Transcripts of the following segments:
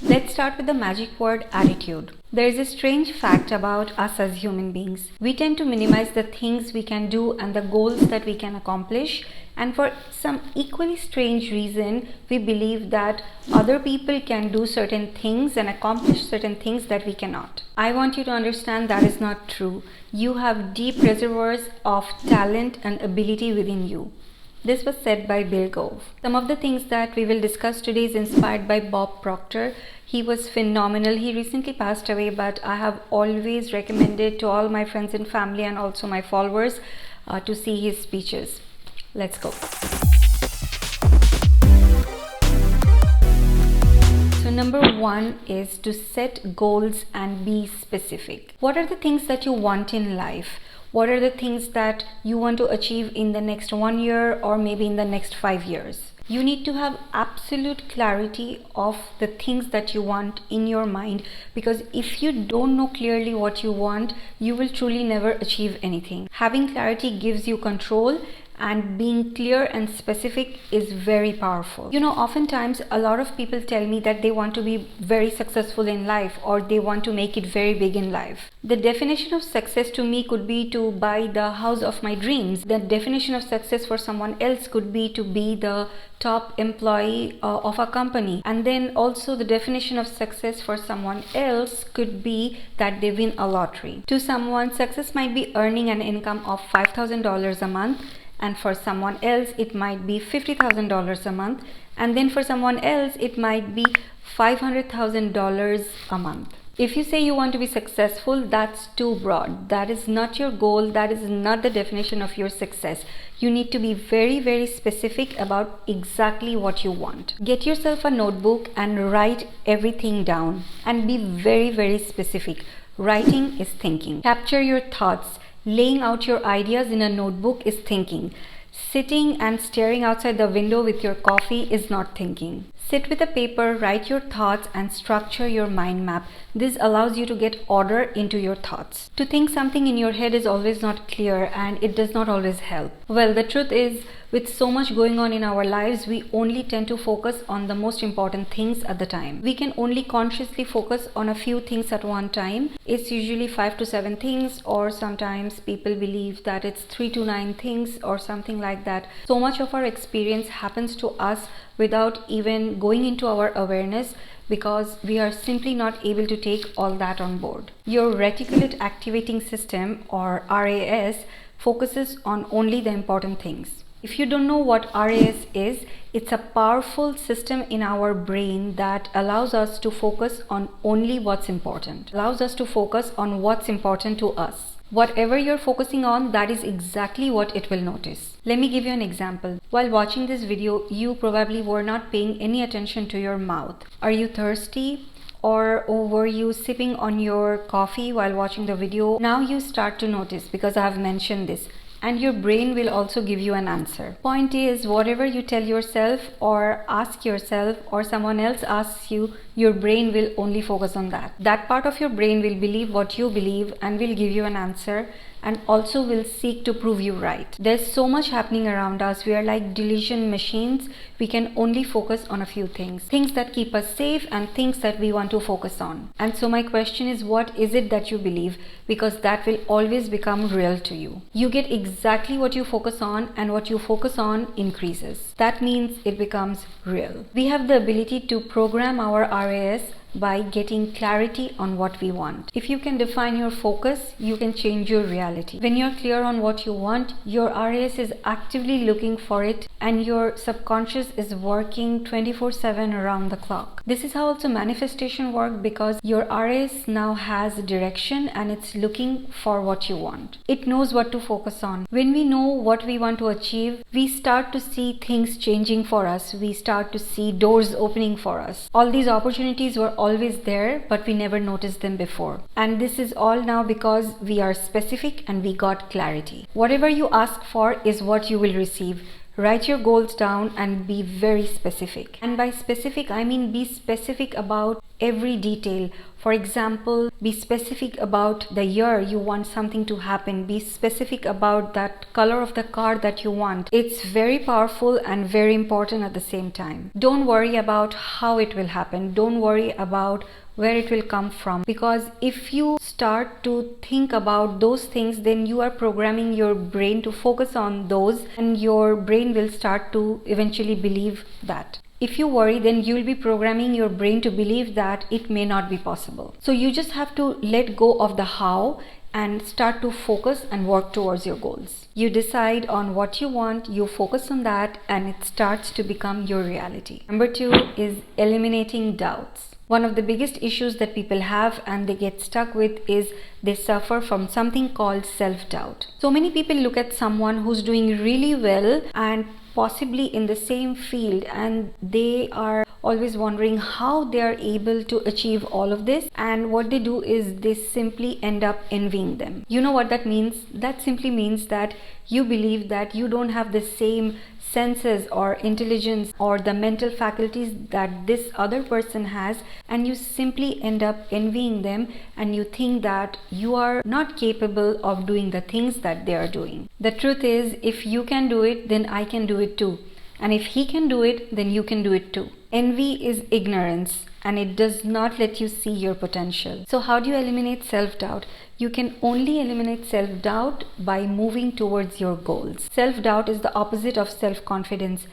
Let's start with the magic word attitude. There is a strange fact about us as human beings. We tend to minimize the things we can do and the goals that we can accomplish, and for some equally strange reason, we believe that other people can do certain things and accomplish certain things that we cannot. I want you to understand that is not true. You have deep reservoirs of talent and ability within you. This was said by Bill Gove. Some of the things that we will discuss today is inspired by Bob Proctor. He was phenomenal. He recently passed away, but I have always recommended to all my friends and family and also my followers to see his speeches. Let's go. So number one is to set goals and be specific. What are the things that you want in life? What are the things that you want to achieve in the next 1 year or maybe in the next 5 years? You need to have absolute clarity of the things that you want in your mind, because if you don't know clearly what you want, you will truly never achieve anything. Having clarity gives you control, and being clear and specific is very powerful. You know, oftentimes a lot of people tell me that they want to be very successful in life or they want to make it very big in life. The definition of success to me could be to buy the house of my dreams. The definition of success for someone else could be to be the top employee of a company. And then also the definition of success for someone else could be that they win a lottery. To someone, success might be earning an income of $5,000 a month, and for someone else it might be $50,000 a month, and then for someone else it might be $500,000 a month. If you say you want to be successful, that's too broad. That is not your goal. That is not the definition of your success. You need to be very, very specific about exactly what you want. Get yourself a notebook and write everything down and be very, very specific. Writing is thinking. Capture your thoughts. Laying out your ideas in a notebook is thinking. Sitting and staring outside the window with your coffee is not thinking. Sit with a paper, write your thoughts and structure your mind map. This allows you to get order into your thoughts. To think something in your head is always not clear and it does not always help. Well, the truth is, with so much going on in our lives, we only tend to focus on the most important things at the time. We can only consciously focus on a few things at one time. It's usually 5 to 7 things, or sometimes people believe that it's 3 to 9 things or something like that. So much of our experience happens to us without even going into our awareness, because we are simply not able to take all that on board. Your reticulate activating system, or RAS, focuses on only the important things. If you don't know what RAS is, it's a powerful system in our brain that allows us to focus on only what's important. Allows us to focus on what's important to us. Whatever you're focusing on, that is exactly what it will notice. Let me give you an example. While watching this video, you probably were not paying any attention to your mouth. Are you thirsty? Or were you sipping on your coffee while watching the video? Now you start to notice, because I have mentioned this. And your brain will also give you an answer. Point is, whatever you tell yourself or ask yourself or someone else asks you, your brain will only focus on that. That part of your brain will believe what you believe and will give you an answer, and also will seek to prove you right. There's so much happening around us. We are like delusion machines. We can only focus on a few things. Things that keep us safe and things that we want to focus on. And so my question is, what is it that you believe? Because that will always become real to you. You get exactly what you focus on, and what you focus on increases. That means it becomes real. We have the ability to program our RAS by getting clarity on what we want. If you can define your focus, you can change your reality. When you're clear on what you want, your RAS is actively looking for it, and your subconscious is working 24/7 around the clock. This is how also manifestation works, because your RAS now has direction and it's looking for what you want. It knows what to focus on. When we know what we want to achieve, we start to see things changing for us. We start to see doors opening for us. All these opportunities were always there, but we never noticed them before. And this is all now because we are specific and we got clarity. Whatever you ask for is what you will receive. Write your goals down and be very specific. And by specific, I mean be specific about every detail. For example, be specific about the year you want something to happen. Be specific about that color of the car that you want. It's very powerful and very important at the same time. Don't worry about how it will happen. Don't worry about where it will come from, because if you start to think about those things, then you are programming your brain to focus on those, and your brain will start to eventually believe that. If you worry, then you will be programming your brain to believe that it may not be possible. So you just have to let go of the how and start to focus and work towards your goals. You decide on what you want, you focus on that, and it starts to become your reality. Number 2 is eliminating doubts. One of the biggest issues that people have and they get stuck with is they suffer from something called self-doubt. So many people look at someone who's doing really well and possibly in the same field, and they are always wondering how they are able to achieve all of this, and what they do is they simply end up envying them. You know what that means? That simply means that you believe that you don't have the same senses or intelligence or the mental faculties that this other person has, and you simply end up envying them, and you think that you are not capable of doing the things that they are doing. The truth is, if you can do it, then I can do it too, and if he can do it, then you can do it too. Envy is ignorance, and it does not let you see your potential. So how do you eliminate self-doubt? You can only eliminate self-doubt by moving towards your goals. Self-doubt is the opposite of self-confidence.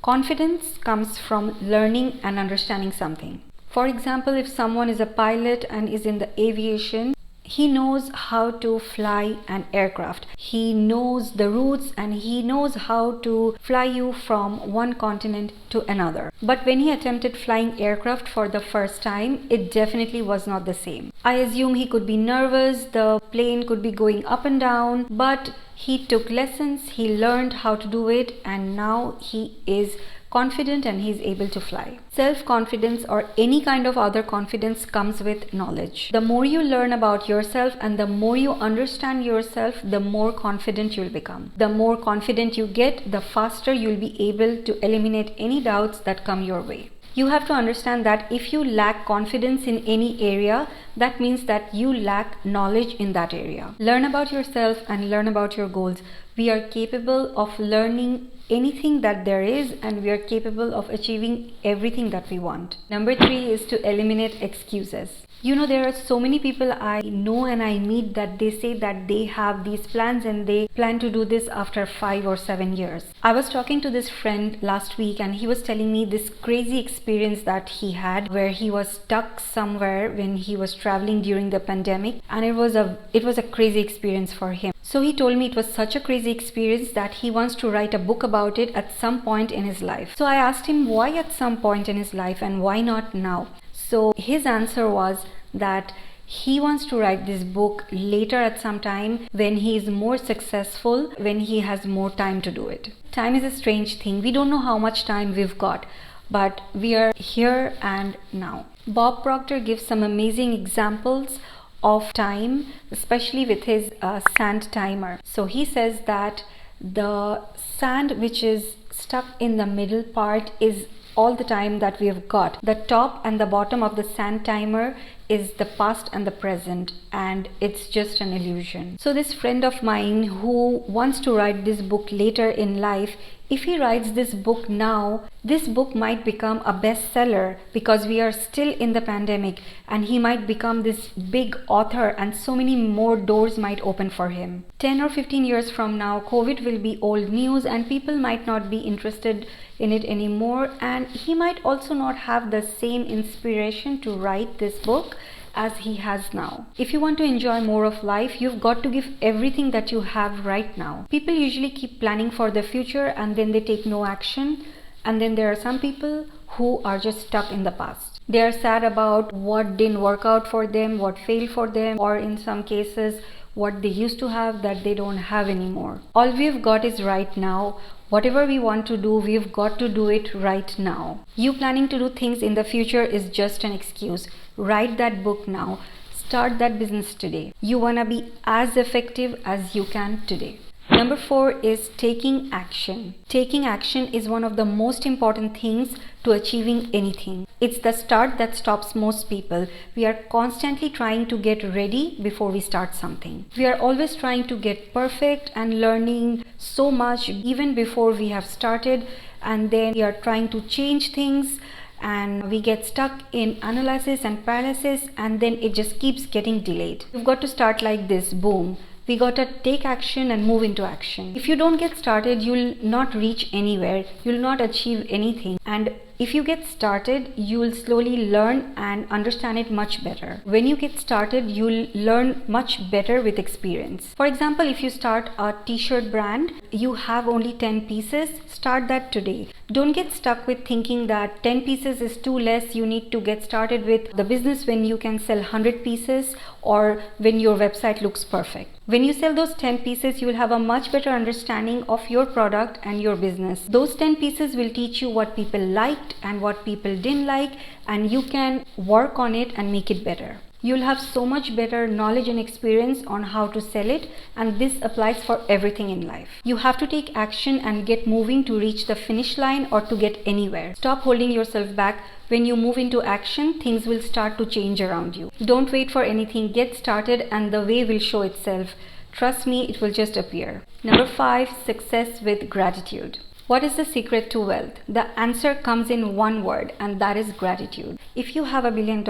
Confidence comes from learning and understanding something. For example, if someone is a pilot and is in the aviation, he knows how to fly an aircraft. He knows the routes and he knows how to fly you from one continent to another. But when he attempted flying aircraft for the first time, it definitely was not the same. I assume he could be nervous, the plane could be going up and down, but he took lessons, he learned how to do it, and now he is confident and he's able to fly. Self-confidence or any kind of other confidence comes with knowledge. The more you learn about yourself and the more you understand yourself, the more confident you'll become. The more confident you get, the faster you'll be able to eliminate any doubts that come your way. You have to understand that if you lack confidence in any area, that means that you lack knowledge in that area. Learn about yourself and learn about your goals. We are capable of learning anything that there is, and we are capable of achieving everything that we want. Number 3 is to eliminate excuses. You know, there are so many people I know and I meet that they say that they have these plans and they plan to do this after 5 or 7 years. I was talking to this friend last week and he was telling me this crazy experience that he had where he was stuck somewhere when he was traveling during the pandemic, and it was a crazy experience for him. So he told me it was such a crazy experience that he wants to write a book about it at some point in his life. So I asked him why at some point in his life and why not now. So his answer was that he wants to write this book later at some time when he is more successful, when he has more time to do it. Time is a strange thing. We don't know how much time we've got, but we are here and now. Bob Proctor gives some amazing examples of time, especially with his sand timer. So he says that the sand which is stuck in the middle part is all the time that we have got. The top and the bottom of the sand timer is the past and the present, and it's just an illusion. So this friend of mine who wants to write this book later in life, if he writes this book now, this book might become a bestseller because we are still in the pandemic, and he might become this big author and so many more doors might open for him. 10 or 15 years from now, COVID will be old news and people might not be interested in it anymore, and he might also not have the same inspiration to write this book as he has now. If you want to enjoy more of life, you've got to give everything that you have right now. People usually keep planning for the future and then they take no action, and then there are some people who are just stuck in the past. They are sad about what didn't work out for them, what failed for them, or in some cases what they used to have that they don't have anymore. All we've got is right now. Whatever we want to do, we've got to do it right now. You planning to do things in the future is just an excuse. Write that book now. Start that business today. You wanna be as effective as you can today. Number 4 is taking action. Taking action is one of the most important things to achieving anything. It's the start that stops most people. We are constantly trying to get ready before we start something. We are always trying to get perfect and learning so much even before we have started, and then we are trying to change things and we get stuck in analysis and paralysis, and then it just keeps getting delayed. You've got to start like this, boom. We gotta take action and move into action. If you don't get started, you'll not reach anywhere. You'll not achieve anything. And if you get started, you'll slowly learn and understand it much better. When you get started, you'll learn much better with experience. For example, if you start a t-shirt brand, you have only 10 pieces, start that today. Don't get stuck with thinking that 10 pieces is too less. You need to get started with the business when you can sell 100 pieces or when your website looks perfect. When you sell those 10 pieces, you will have a much better understanding of your product and your business. Those 10 pieces will teach you what people liked and what people didn't like, and you can work on it and make it better. You'll have so much better knowledge and experience on how to sell it, and this applies for everything in life. You have to take action and get moving to reach the finish line or to get anywhere. Stop holding yourself back. When you move into action, things will start to change around you. Don't wait for anything. Get started and the way will show itself. Trust me, it will just appear. Number 5, success with gratitude. What is the secret to wealth? The answer comes in one word, and that is gratitude. If you have $1 billion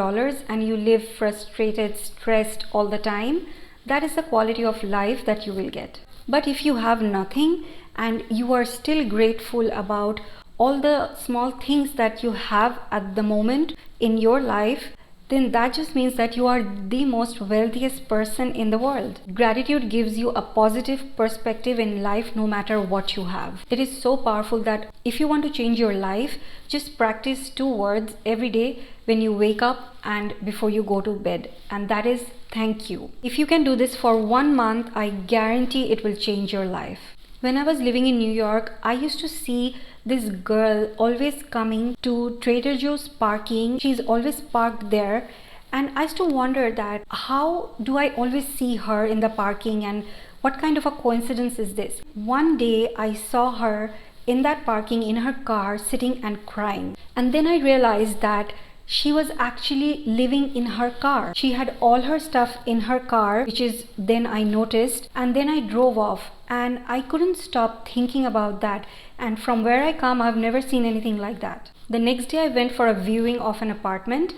and you live frustrated, stressed all the time, that is the quality of life that you will get. But if you have nothing and you are still grateful about all the small things that you have at the moment in your life, then that just means that you are the most wealthiest person in the world. Gratitude gives you a positive perspective in life no matter what you have. It is so powerful that if you want to change your life, just practice 2 words every day when you wake up and before you go to bed, and that is thank you. If you can do this for 1 month, I guarantee it will change your life. When I was living in New York, I used to see this girl always coming to Trader Joe's parking. She's always parked there, and I used to wonder that how do I always see her in the parking, and what kind of a coincidence is this? One day I saw her in that parking in her car sitting and crying, and then I realized that she was actually living in her car. She had all her stuff in her car, which is then I noticed, and then I drove off and I couldn't stop thinking about that. And from where I come, I've never seen anything like that. The next day I went for a viewing of an apartment,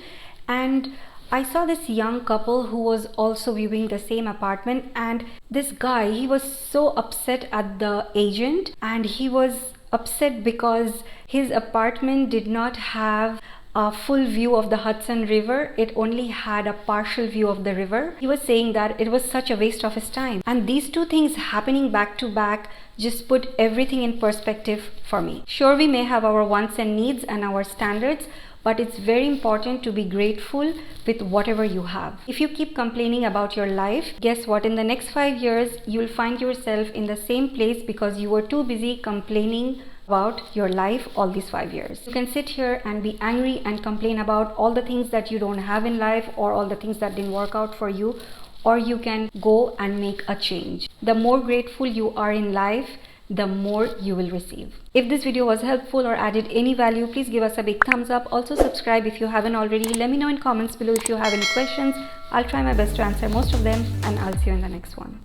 and I saw this young couple who was also viewing the same apartment, and this guy, he was so upset at the agent, and he was upset because his apartment did not have a full view of the Hudson River. It only had a partial view of the river. He was saying that it was such a waste of his time. And these 2 things happening back to back just put everything in perspective for me. Sure, we may have our wants and needs and our standards, but it's very important to be grateful with whatever you have. If you keep complaining about your life, guess what? In the next 5 years, you'll find yourself in the same place because you were too busy complaining about your life all these 5 years. You can sit here and be angry and complain about all the things that you don't have in life or all the things that didn't work out for you, or you can go and make a change. The more grateful you are in life, the more you will receive. If this video was helpful or added any value, please give us a big thumbs up. Also subscribe if you haven't already. Let me know in comments below if you have any questions. I'll try my best to answer most of them, and I'll see you in the next one.